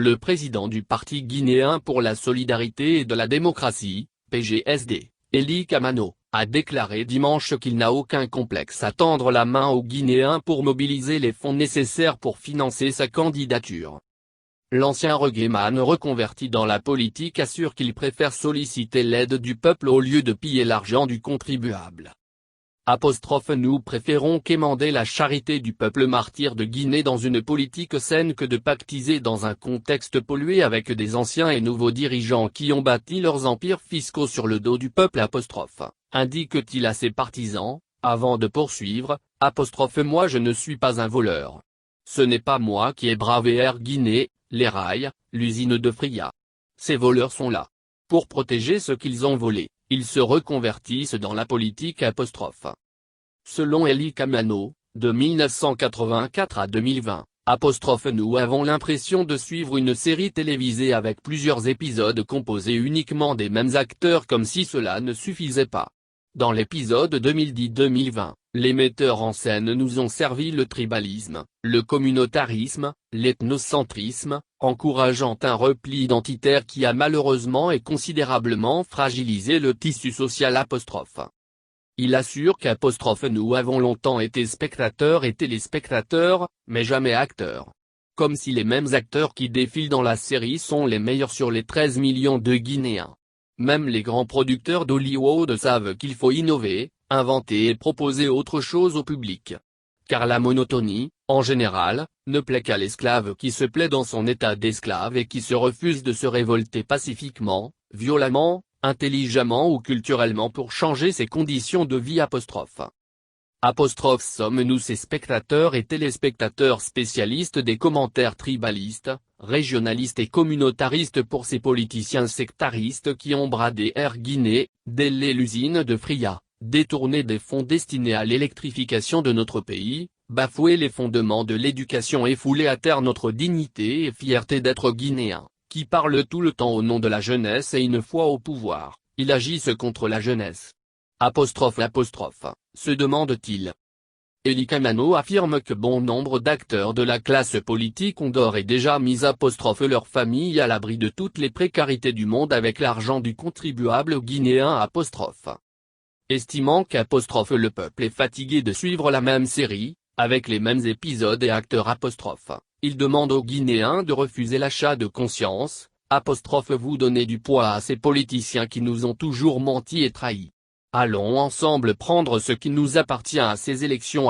le président du Parti guinéen pour la solidarité et de la démocratie, PGSD, Eli Kamano, a déclaré dimanche qu'il n'a aucun complexe à tendre la main aux Guinéens pour mobiliser les fonds nécessaires pour financer sa candidature. L'ancien reggaeman reconverti dans la politique assure qu'il préfère solliciter l'aide du peuple au lieu de piller l'argent du contribuable. Nous préférons quémander la charité du peuple martyr de Guinée dans une politique saine que de pactiser dans un contexte pollué avec des anciens et nouveaux dirigeants qui ont bâti leurs empires fiscaux sur le dos du peuple. Indique-t-il à ses partisans, avant de poursuivre, moi je ne suis pas un voleur. Ce n'est pas moi qui ai bravé Air Guinée, les rails, l'usine de Fria. Ces voleurs sont là. Pour protéger ce qu'ils ont volé, ils se reconvertissent dans la politique. Selon Eli Kamano, de 1984 à 2020, nous avons l'impression de suivre une série télévisée avec plusieurs épisodes composés uniquement des mêmes acteurs comme si cela ne suffisait pas. Dans l'épisode 2010-2020, les metteurs en scène nous ont servi le tribalisme, le communautarisme, l'ethnocentrisme, encourageant un repli identitaire qui a malheureusement et considérablement fragilisé le tissu social. Il assure nous avons longtemps été spectateurs et téléspectateurs, mais jamais acteurs. Comme si les mêmes acteurs qui défilent dans la série sont les meilleurs sur les 13 millions de Guinéens. Même les grands producteurs d'Hollywood savent qu'il faut innover, inventer et proposer autre chose au public. Car la monotonie, en général, ne plaît qu'à l'esclave qui se plaît dans son état d'esclave et qui se refuse de se révolter pacifiquement, violemment, intelligemment ou culturellement pour changer ses conditions de vie. Sommes-nous ces spectateurs et téléspectateurs spécialistes des commentaires tribalistes, régionalistes et communautaristes pour ces politiciens sectaristes qui ont bradé Air Guinée, délai l'usine de Fria, détourné des fonds destinés à l'électrification de notre pays, bafoué les fondements de l'éducation et foulé à terre notre dignité et fierté d'être guinéen, qui parlent tout le temps au nom de la jeunesse et une fois au pouvoir, ils agissent contre la jeunesse. Se demande-t-il. Eli Kamano affirme que bon nombre d'acteurs de la classe politique ont d'ores et déjà mis leur famille à l'abri de toutes les précarités du monde avec l'argent du contribuable guinéen. Estimant le peuple est fatigué de suivre la même série, avec les mêmes épisodes et acteurs. Il demande aux Guinéens de refuser l'achat de conscience. Vous donnez du poids à ces politiciens qui nous ont toujours menti et trahis. Allons ensemble prendre ce qui nous appartient à ces élections.